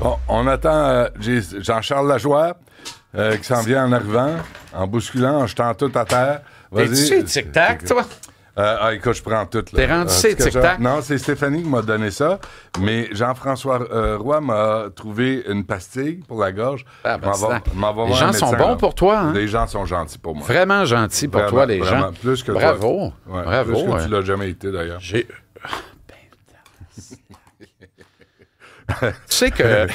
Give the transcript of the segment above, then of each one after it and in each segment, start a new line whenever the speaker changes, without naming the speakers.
Bon, on attend Jean-Charles Lajoie qui s'en vient en arrivant, en bousculant, en jetant tout à terre.
T'es-tu tic-tac, toi?
Écoute, je prends tout.
T'es rendu tic-tac?
Non, c'est Stéphanie qui m'a donné ça, mais Jean-François Roy m'a trouvé une pastille pour la gorge.
Ah, ben,
les
gens sont bons pour toi, hein?
Les gens sont gentils pour moi.
Vraiment gentils pour toi, les gens.
Plus que
Bravo.
toi. Ouais,
bravo.
Plus que tu l'as jamais été, d'ailleurs.
Tu sais que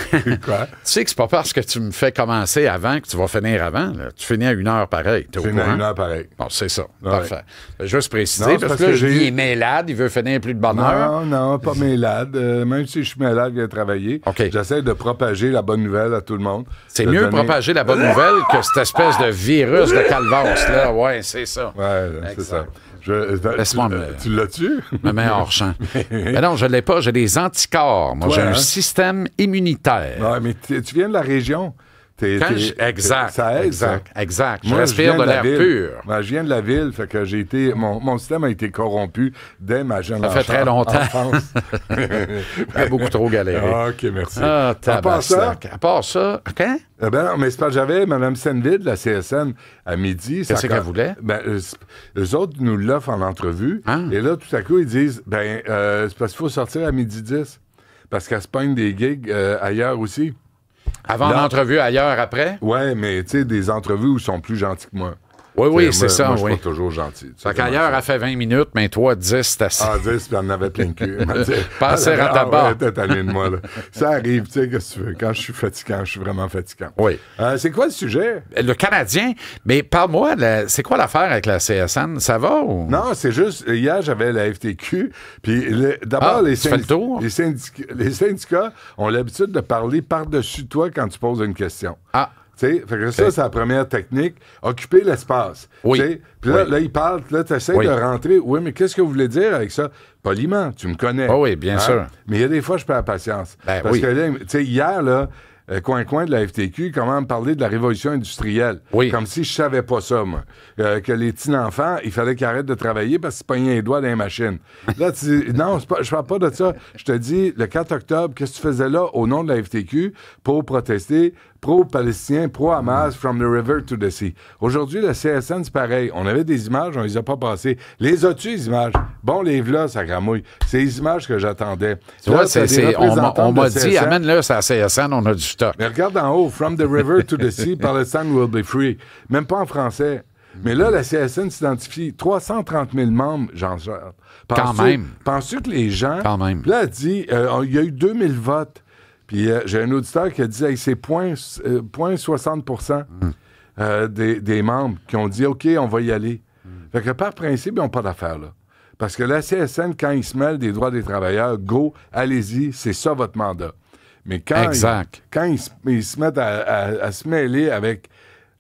Quoi?
tu sais que c'est pas parce que tu me fais commencer avant que tu vas finir avant. Là. Tu finis à 1h pareil.
Tu finis à 1h pareil.
Bon, c'est ça.
Ouais.
Parfait. Juste préciser,
non,
parce que là, il est malade, il veut finir plus de bonne heure.
Non, pas malade. Même si je suis malade, je viens travailler.
Okay.
J'essaie de propager la bonne nouvelle à tout le monde.
C'est mieux propager la bonne nouvelle que cette espèce de virus de calvasse, là. Ouais, c'est ça.
Ouais, c'est ça.
Laisse-moi
tu l'as-tu?
Me mets hors champ. Mais non, je ne l'ai pas. J'ai des anticorps. Moi, j'ai un système immunitaire.
Ouais, mais tu viens de la région.
Exact.
Ça aide,
exact.
Moi,
je respire de l'air pur.
Moi, je viens de la ville, fait que j'ai été. Mon système a été corrompu dès ma jeune enfance.
Ça fait très longtemps. J'ai beaucoup trop galéré.
OK, merci.
Ah, à part ça, OK?
Non, mais c'est pas j'avais Mme Senville de la CSN à midi.
Qu'est-ce qu'elle voulait?
Eux autres nous l'offrent en entrevue. Ah. Et là, tout à coup, ils disent c'est parce qu'il faut sortir à midi 10. Parce qu'elle se pogne des gigs ailleurs aussi.
Avant l'entrevue, ailleurs, après?
Oui, mais tu sais, des entrevues où ils sont plus gentils que moi.
Oui, c'est ça,
moi, je
oui.
suis pas toujours gentil.
Fait qu'ailleurs, elle fait 20 minutes, mais toi, 10, c'est assez.
Ah, 10, puis elle en avait plein le cul.
Passer à ta barre.
T'es allé de moi, là. Ça arrive, tu sais, qu'est-ce que tu veux. Quand je suis fatigant, je suis vraiment fatigant.
Oui.
C'est quoi le sujet?
Le Canadien. Mais parle-moi, c'est quoi l'affaire avec la CSN? Ça va ou?
Non, c'est juste, hier, j'avais la FTQ, puis d'abord, les syndicats ont l'habitude de parler par-dessus toi quand tu poses une question.
Ah.
Fait que ça, c'est la première technique. Occuper l'espace.
Oui.
Puis là, il parle, là, tu essaies de rentrer. Oui, mais qu'est-ce que vous voulez dire avec ça? Poliment, tu me connais.
Oh oui, bien sûr.
Mais il y a des fois, je perds la patience.
Parce
que là, tu sais, hier, là, coin de la FTQ, comment me parler de la révolution industrielle.
Oui.
Comme si je savais pas ça, moi. Que les petits-enfants, il fallait qu'ils arrêtent de travailler parce qu'ils se pognaient les doigts dans les machines. Là, tu dis, non, je parle pas de ça. Je te dis, le 4 octobre, qu'est-ce que tu faisais là au nom de la FTQ pour protester pro-palestinien, pro-Hamas, from the river to the sea. Aujourd'hui, le CSN, c'est pareil. On avait des images, on les a pas passées. Les as-tu, les images? Bon, les v'là, ça gramouille. C'est les images que j'attendais.
Tu vois, on m'a dit, amène-le, c'est la CSN, on a du stock.
Mais regarde en haut, from the river to the sea, Palestine will be free. Même pas en français. Mais là, la CSN s'identifie 330 000 membres, Jean-Charles.
Quand même.
Penses-tu que les gens...
Quand même.
Là, elle dit, il y a eu 2000 votes. Puis j'ai un auditeur qui a dit, hey, c'est 0,60 des membres qui ont dit, OK, on va y aller. Fait que par principe, ils n'ont pas d'affaire là. Parce que la CSN, quand ils se mêlent des droits des travailleurs, go, allez-y, c'est ça votre mandat. Mais quand ils se mettent à se mêler avec...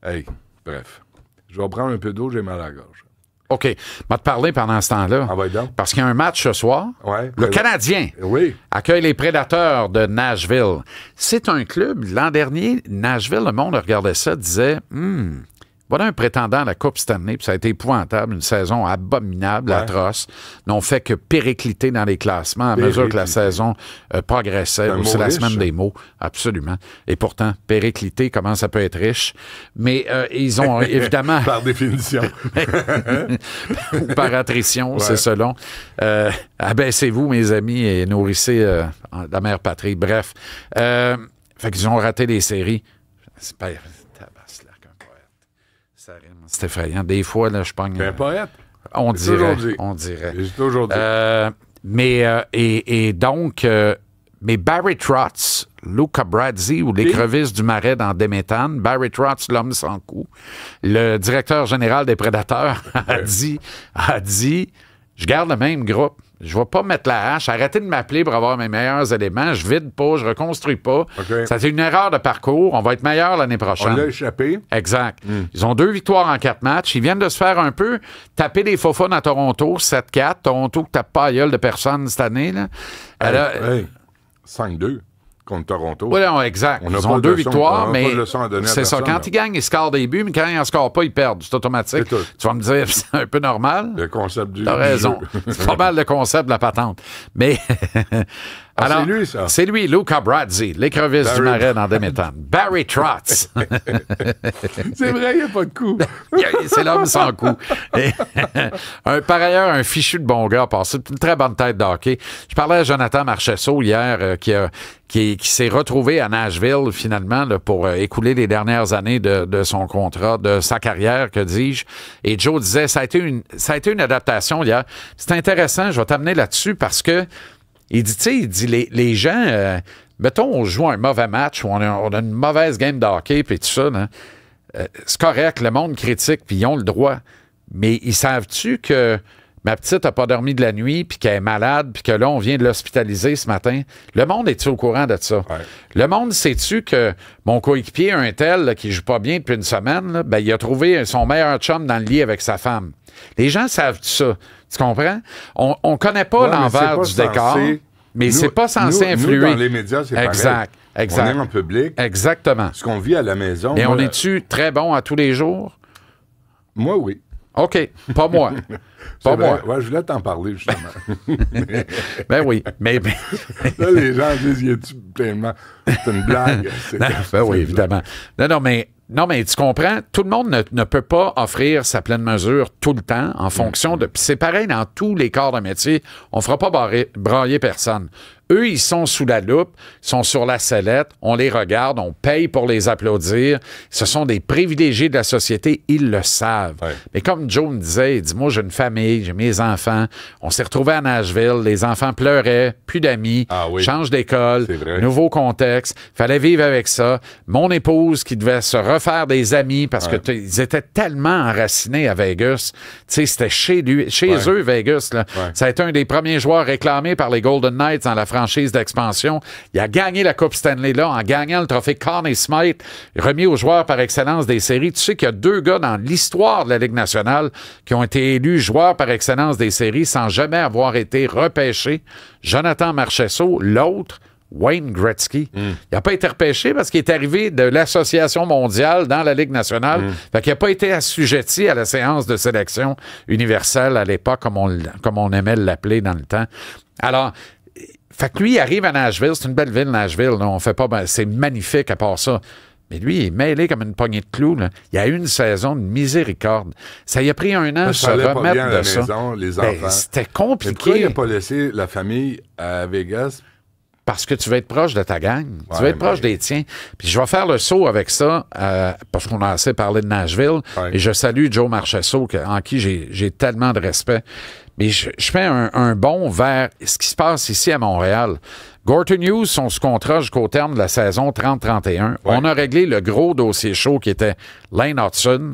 Hey, bref. Je vais prendre un peu d'eau, j'ai mal à la gorge.
OK. Je vais te parler pendant ce temps-là.
Ah, donc.
Parce qu'il y a un match ce soir.
Ouais,
le Canadien accueille les Prédateurs de Nashville. C'est un club. L'an dernier, Nashville, le monde regardait ça, disait voilà un prétendant à la Coupe Stanley, puis ça a été épouvantable, une saison abominable, atroce. N'ont fait que péricliter dans les classements à mesure que la saison progressait. C'est la semaine des mots, absolument. Et pourtant, péricliter, comment ça peut être riche? Mais ils ont évidemment...
Par définition.
Ou par attrition, c'est selon. Abaissez-vous, mes amis, et nourrissez la mère patrie. Bref. Fait qu'ils ont raté les séries. C'est pas... C'est effrayant. Des fois, là, je pogne...
T'es un poète.
On dirait.
J'ai toujours dit.
Mais Barry Trotz, Luca Brazzi ou l'écrevisse du marais dans Déméthane, Barry Trotz, l'homme sans cou, le directeur général des Prédateurs, a dit, je garde le même groupe. Je vais pas mettre la hache. Arrêtez de m'appeler pour avoir mes meilleurs éléments. Je vide pas, je reconstruis pas.
Okay.
Ça, c'est une erreur de parcours. On va être meilleur l'année prochaine.
On l'a échappé.
Exact. Ils ont 2 victoires en 4 matchs. Ils viennent de se faire un peu taper des faux fun à Toronto, 7-4. Toronto qui tape pas à gueule de personne cette année. Là.
5-2 contre Toronto.
Oui, non, exact. Ils ont 2 victoires, mais c'est ça. Quand
là.
Ils gagnent, ils scorent des buts, mais quand ils n'en scorent pas, ils perdent. C'est automatique. Tu vas me dire, c'est un peu normal.
Le concept du
T'as raison.
jeu.
C'est pas mal le concept de la patente. Mais
Ah,
Alors,
c'est lui, ça.
C'est lui, Luca Brasi, l'écrevisse du marais dans Deméthane. Barry Trotz.
C'est vrai, il n'y a pas de coup.
C'est l'homme sans coup. Par ailleurs, un fichu de bon gars, passé une très bonne tête de hockey. Je parlais à Jonathan Marchessault hier, qui s'est retrouvé à Nashville, finalement, là, pour écouler les dernières années de son contrat, de sa carrière, que dis-je. Et Joe disait, ça a été une adaptation hier. C'est intéressant, je vais t'amener là-dessus parce que il dit, les gens, mettons, on joue un mauvais match ou on a une mauvaise game de hockey, puis tout ça, là, c'est correct, le monde critique, puis ils ont le droit. Mais ils savent-tu que ma petite n'a pas dormi de la nuit, puis qu'elle est malade, puis que là, on vient de l'hospitaliser ce matin? Le monde est-tu au courant de ça? Ouais. Le monde sait-tu que mon coéquipier, un tel, là, qui joue pas bien depuis une semaine, là, ben, il a trouvé son meilleur chum dans le lit avec sa femme? Les gens savent ça. Tu comprends? On connaît pas l'envers du décor, mais c'est pas censé influer.
Nous, dans les médias, c'est pareil.
Exact.
On est en public.
Exactement.
Ce qu'on vit à la maison.
Mais on est-tu très bon à tous les jours?
Moi, oui.
OK. Pas moi. Pas moi.
Ouais, je voulais t'en parler, justement.
Ben oui. Mais...
Là, les gens disent, y a-tu pleinement... C'est une blague.
Oui, évidemment. Non, mais tu comprends, tout le monde ne peut pas offrir sa pleine mesure tout le temps en fonction de... Puis c'est pareil dans tous les corps de métier. On ne fera pas brailler personne. Eux, ils sont sous la loupe, ils sont sur la sellette, on les regarde, on paye pour les applaudir. Ce sont des privilégiés de la société, ils le savent. Ouais. Mais comme Joe me disait, il dit, moi, j'ai une famille, j'ai mes enfants. On s'est retrouvés à Nashville, les enfants pleuraient, plus d'amis, change d'école, nouveau contexte, fallait vivre avec ça. Mon épouse qui devait se refaire des amis parce que ils étaient tellement enracinés à Vegas. Tu sais, c'était chez eux, Vegas. Là. Ouais. Ça a été un des premiers joueurs réclamés par les Golden Knights dans la franchise d'expansion. Il a gagné la Coupe Stanley là en gagnant le trophée Conn Smythe, remis aux joueurs par excellence des séries. Tu sais qu'il y a 2 gars dans l'histoire de la Ligue nationale qui ont été élus joueurs par excellence des séries sans jamais avoir été repêchés. Jonathan Marchessault, l'autre, Wayne Gretzky. Il n'a pas été repêché parce qu'il est arrivé de l'Association mondiale dans la Ligue nationale. Fait qu'il n'a pas été assujetti à la séance de sélection universelle à l'époque, comme on aimait l'appeler dans le temps. Alors, fait que lui, il arrive à Nashville. C'est une belle ville, Nashville. Là. On fait pas... c'est magnifique à part ça. Mais lui, il est mêlé comme une poignée de clous. Là. Il y a eu une saison de miséricorde. Ça y a pris 1 an de se remettre de ça.
Maison, les enfants.
C'était compliqué.
Mais pourquoi il n'a pas laissé la famille à Vegas?
Parce que tu veux être proche de ta gang. Tu veux être proche des tiens. Puis je vais faire le saut avec ça, parce qu'on a assez parlé de Nashville. Et je salue Joe Marchessault, en qui j'ai tellement de respect. Mais je fais un bond vers ce qui se passe ici à Montréal. Gorton Hughes sont sous contrat jusqu'au terme de la saison 30-31. Ouais. On a réglé le gros dossier chaud qui était Lane Hudson.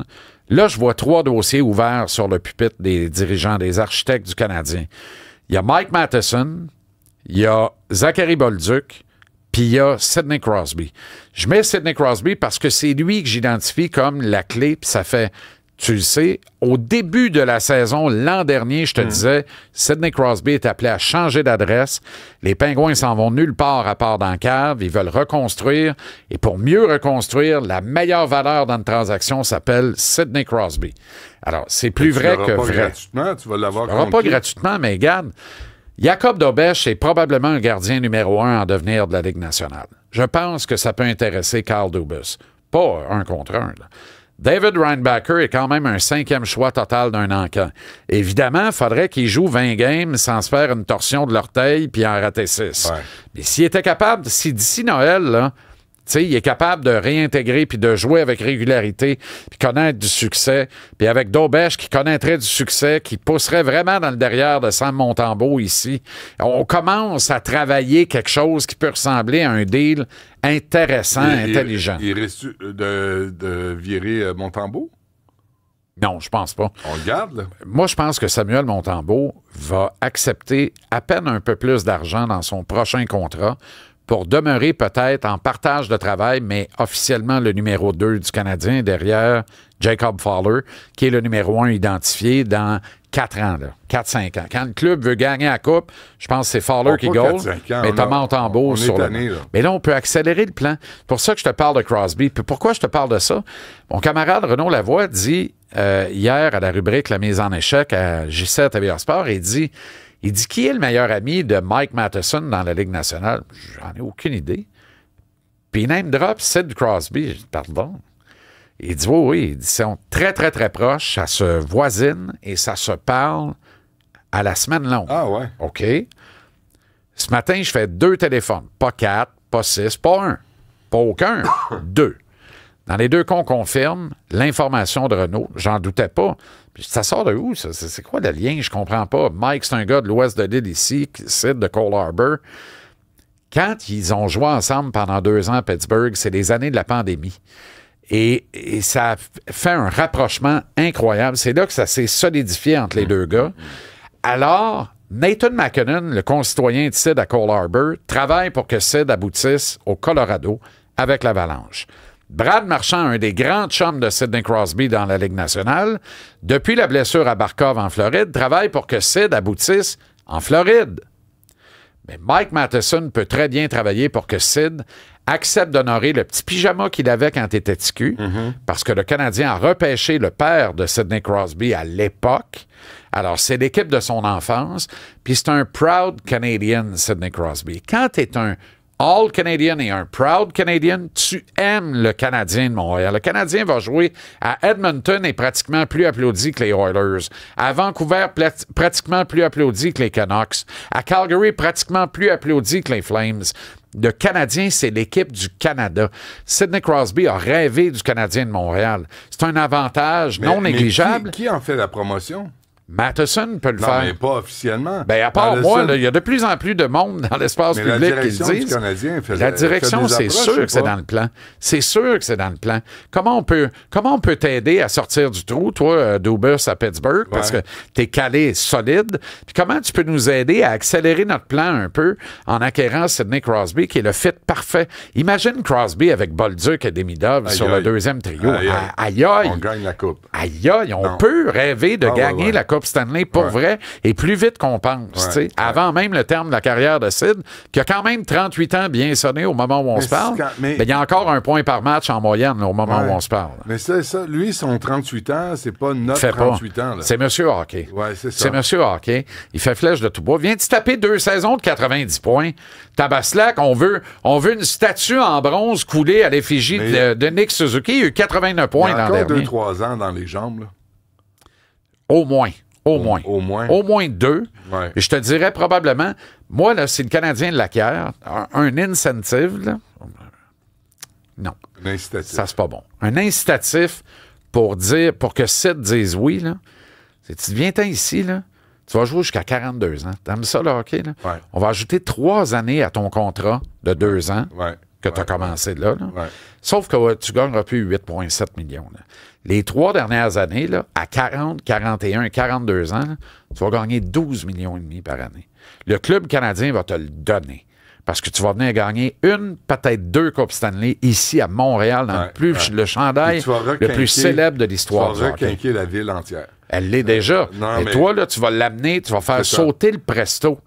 Là, je vois 3 dossiers ouverts sur le pupitre des dirigeants, des architectes du Canadien. Il y a Mike Matheson, il y a Zachary Bolduc, puis il y a Sidney Crosby. Je mets Sidney Crosby parce que c'est lui que j'identifie comme la clé, puis ça fait... Tu le sais, au début de la saison, l'an dernier, je te disais, Sidney Crosby est appelé à changer d'adresse. Les Pingouins s'en vont nulle part à part dans la cave. Ils veulent reconstruire. Et pour mieux reconstruire, la meilleure valeur dans une transaction s'appelle Sidney Crosby. Alors, c'est plus vrai que vrai.
Gratuitement, tu vas l'avoir
compris. Pas gratuitement, mais regarde, Jacob Dobèche est probablement un gardien numéro 1 en devenir de la Ligue nationale. Je pense que ça peut intéresser Carl Dubas. Pas 1 contre 1, là. David Reinbacher est quand même un 5e choix total d'un encan. Évidemment, il faudrait qu'il joue 20 games sans se faire une torsion de l'orteil puis en rater 6. Ouais. Mais s'il était capable, si d'ici Noël, là, il est capable de réintégrer puis de jouer avec régularité puis connaître du succès, puis avec Dobèche qui connaîtrait du succès, qui pousserait vraiment dans le derrière de Sam Montembeault ici, on commence à travailler quelque chose qui peut ressembler à un deal intéressant, intelligent.
Il risque de virer Montembeault?
Non, je pense pas.
On le garde, là?
Moi, je pense que Samuel Montembeault va accepter à peine un peu plus d'argent dans son prochain contrat pour demeurer peut-être en partage de travail, mais officiellement le numéro 2 du Canadien derrière Jacob Fowler, qui est le numéro 1 identifié dans 4 ans, 4-5 ans. Quand le club veut gagner la Coupe, je pense que c'est Fowler qui goal, mais t'as Montembeault sur le... Mais là, on peut accélérer le plan. C'est pour ça que je te parle de Crosby. Puis pourquoi je te parle de ça? Mon camarade Renaud Lavoie dit hier à la rubrique La mise en échec à J7 à TVA Sport, il dit... Il dit, qui est le meilleur ami de Mike Matheson dans la Ligue nationale? J'en ai aucune idée. Puis il name drop Sid Crosby. Je dis, pardon. Il dit, oui, ils sont très, très, très proches. Ça se voisine et ça se parle à la semaine longue.
Ah ouais?
OK. Ce matin, je fais 2 téléphones. Pas 4, pas 6, pas 1. Pas aucun. 2. Dans les 2 qu'on confirme, l'information de Renault, j'en doutais pas. Puis ça sort de où, ça? C'est quoi le lien? Je comprends pas. Mike, c'est un gars de l'ouest de l'île ici, Sid de Cole Harbour. Quand ils ont joué ensemble pendant 2 ans à Pittsburgh, c'est les années de la pandémie. Et ça a fait un rapprochement incroyable. C'est là que ça s'est solidifié entre les 2 gars. Alors, Nathan McKinnon, le concitoyen de Sid à Cole Harbour, travaille pour que Sid aboutisse au Colorado avec l'Avalanche. Brad Marchand, un des grands chums de Sidney Crosby dans la Ligue nationale, depuis la blessure à Barkov en Floride, travaille pour que Sid aboutisse en Floride. Mais Mike Matheson peut très bien travailler pour que Sid accepte d'honorer le petit pyjama qu'il avait quand il était TQ, parce que le Canadien a repêché le père de Sidney Crosby à l'époque. Alors, c'est l'équipe de son enfance, puis c'est un proud Canadian, Sidney Crosby. Quand tu es un All-Canadian et un Proud Canadian, tu aimes le Canadien de Montréal. Le Canadien va jouer à Edmonton et pratiquement plus applaudi que les Oilers. À Vancouver, pratiquement plus applaudi que les Canucks. À Calgary, pratiquement plus applaudi que les Flames. Le Canadien, c'est l'équipe du Canada. Sidney Crosby a rêvé du Canadien de Montréal. C'est un avantage non négligeable.
Mais qui en fait la promotion?
Matheson peut le faire.
Mais pas officiellement.
Ben, à part moi, il y a de plus en plus de monde dans l'espace public qui le disent. La direction, c'est sûr que c'est dans le plan. C'est sûr que c'est dans le plan. Comment on peut t'aider à sortir du trou, toi, Dubas à Pittsburgh, parce que t'es calé solide. Puis comment tu peux nous aider à accélérer notre plan un peu en acquérant Sidney Crosby, qui est le fit parfait. Imagine Crosby avec Bolduc et Demidov sur le 2e trio. Aïe, aïe.
On gagne la coupe.
Aïe, aïe. On peut rêver de gagner la coupe Stanley pour vrai et plus vite qu'on pense. Avant même le terme de la carrière de Sid, qui a quand même 38 ans bien sonné au moment où on se parle, il y a encore 1 point par match en moyenne là, au moment où on se parle.
Mais ça, lui, son 38 ans, c'est pas notre 38 ans. Là.
C'est Monsieur Hockey.
Ouais, c'est ça.
C'est Monsieur Hockey. Il fait flèche de tout bois. Vient de taper 2 saisons de 90 points. Tabaslac, on veut une statue en bronze coulée à l'effigie de Nick Suzuki. Il a eu 89 points l'an dernier.
Il a encore 2-3 ans dans les jambes. Là.
Au moins. Au moins 2.
Ouais.
Et je te dirais probablement, moi, là, si le Canadien l'acquiert, un incentive, là, non.
Un incitatif.
Ça, c'est pas bon. Un incitatif pour que Sid dise oui, là, c'est tu viens-t'en ici, là, tu vas jouer jusqu'à 42 ans. T'aimes ça, le hockey, là?
Ouais.
On va ajouter 3 années à ton contrat de 2 ans que tu as commencé là.
Ouais.
Sauf que tu gagneras plus 8,7 millions. Là. Les 3 dernières années, là, à 40, 41, 42 ans, là, tu vas gagner 12,5 millions par année. Le club canadien va te le donner. Parce que tu vas venir gagner 1, peut-être 2 Coupes Stanley ici à Montréal, dans le chandail le plus célèbre de l'histoire.
Tu vas requinquer la ville entière.
Elle l'est déjà. Et toi, là, tu vas l'amener, tu vas faire sauter le presto.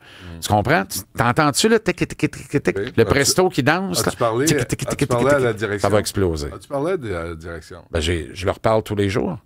Tu comprends? T'entends-tu le presto qui danse?
Tu parlais à la direction.
Ça va exploser.
Tu parlais de la direction.
Ben, je leur parle tous les jours.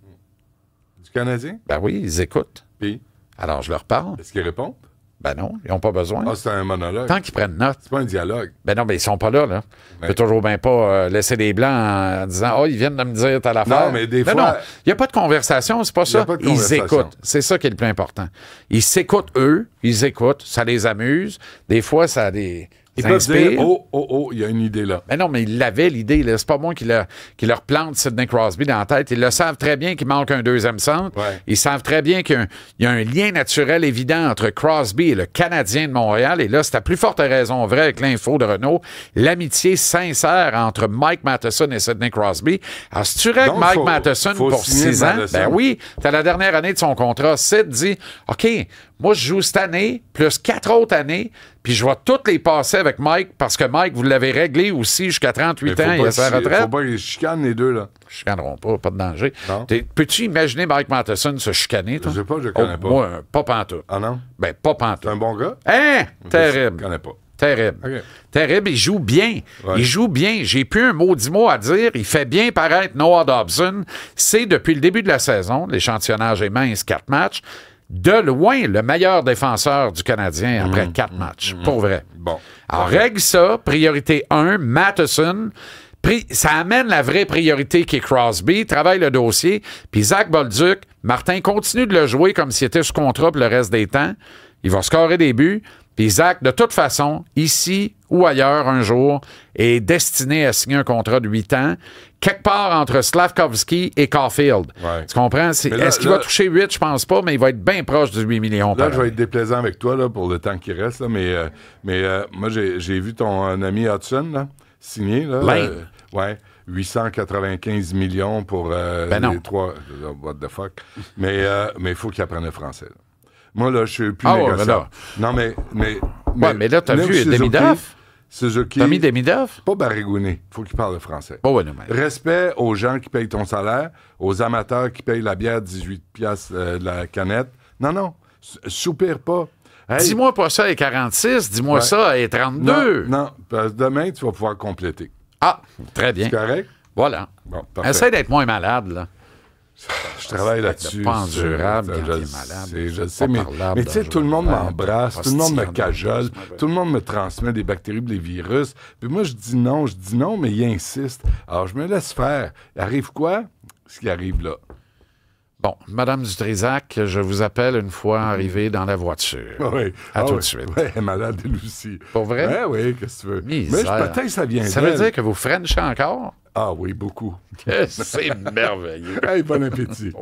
Du Canadien?
Ben oui, ils écoutent.
Puis?
Alors, je leur parle.
Est-ce qu'ils répondent?
Ben non, ils n'ont pas besoin.
Ah, c'est un monologue.
Tant qu'ils prennent note.
C'est pas un dialogue.
Ben non, mais ils sont pas là. On peut toujours bien pas laisser des blancs en disant « ils viennent de me dire telle affaire. »
Non, mais des fois...
Non, il n'y a pas de conversation, c'est pas ça. Ils écoutent. C'est ça qui est le plus important. Ils s'écoutent eux, ils écoutent, ça les amuse. Des fois, ça les...
Ils peuvent dire, il y a une idée là.
Mais non, mais ils l'avaient, l'idée. C'est pas moi qui leur plante Sidney Crosby dans la tête. Ils le savent très bien qu'il manque un 2e centre.
Ouais.
Ils savent très bien qu'il y a un lien naturel évident entre Crosby et le Canadien de Montréal. Et là, c'est à plus forte raison vrai avec l'info de Renault. L'amitié sincère entre Mike Matheson et Sidney Crosby. Alors, si tu règles Mike Matheson pour 6 ans, ben oui, t'as la dernière année de son contrat. Sid dit, OK, moi, je joue cette année, plus 4 autres années, puis je vais toutes les passer avec Mike, parce que Mike, vous l'avez réglé aussi jusqu'à 38 ans, il a sa retraite.
Faut pas qu'ils chicanent les deux, là.
Ils chicaneront pas de danger. Peux-tu imaginer Mike Matheson se chicaner, toi?
Je sais pas, je connais pas.
Moi, pas pantoute.
Ah non?
Ben, pas pantoute.
C'est un bon gars?
Hein? Terrible.
Je connais pas.
Terrible.
Okay.
Terrible. Il joue bien.
Ouais.
Il joue bien. J'ai plus un maudit mot à dire. Il fait bien paraître Noah Dobson. C'est depuis le début de la saison. L'échantillonnage est mince, 4 matchs. de loin le meilleur défenseur du Canadien après 4 matchs. Pour vrai.
Bon.
Alors, règle ça. Priorité 1, Matheson. Ça amène la vraie priorité qui est Crosby. Travaille le dossier. Puis Zach Bolduc, Martin continue de le jouer comme s'il était sous contrat pour le reste des temps. Il va scorer des buts. Puis Zach, de toute façon, ici ou ailleurs un jour, est destiné à signer un contrat de 8 ans, quelque part entre Slavkovski et Caulfield. Ouais. Tu comprends? Est-ce qu'il va toucher 8? Je pense pas, mais il va être bien proche de 8 millions par
année. Là, je vais être déplaisant avec toi là, pour le temps qui reste, là, mais moi, j'ai vu ton ami Hudson là, signer. Là, ouais. 895 millions pour les 3... What the fuck? Mais il faut qu'il apprenne le français. Là. Moi, là, je suis plus négociable. Non, mais
là, t'as vu Demidov?
Suzuki.
T'as mis Demidov?
Pas Barigouné. Il faut qu'il parle le français.
Oh, ouais, non, mais...
Respect aux gens qui payent ton salaire, aux amateurs qui payent la bière 18 piastres de la canette. Non. Soupire pas.
Hey. Dis-moi pas ça à 46, dis-moi ça à 32.
Non, parce que demain, tu vas pouvoir compléter.
Ah, très bien.
C'est correct?
Voilà.
Bon,
essaie d'être moins malade, là.
Je travaille là-dessus.
C'est pas endurable quand t'es malade.
Je sais, mais tu sais, tout le monde m'embrasse, tout le monde me cajole, tout le monde me transmet des bactéries, des virus. Puis moi, je dis non, mais il insiste. Alors, je me laisse faire. Il arrive quoi? Ce qui arrive là.
Bon, Madame Dutrisac, je vous appelle une fois arrivé dans la voiture.
Oui.
Tout de suite.
Oui, elle est malade, elle aussi.
Pour vrai?
Oui, qu'est-ce que tu veux?
Misère.
Mais peut-être que ça vient d'elle.
Ça veut dire que vous Frenchez encore?
Ah oui, beaucoup.
C'est merveilleux.
Hey, bon appétit.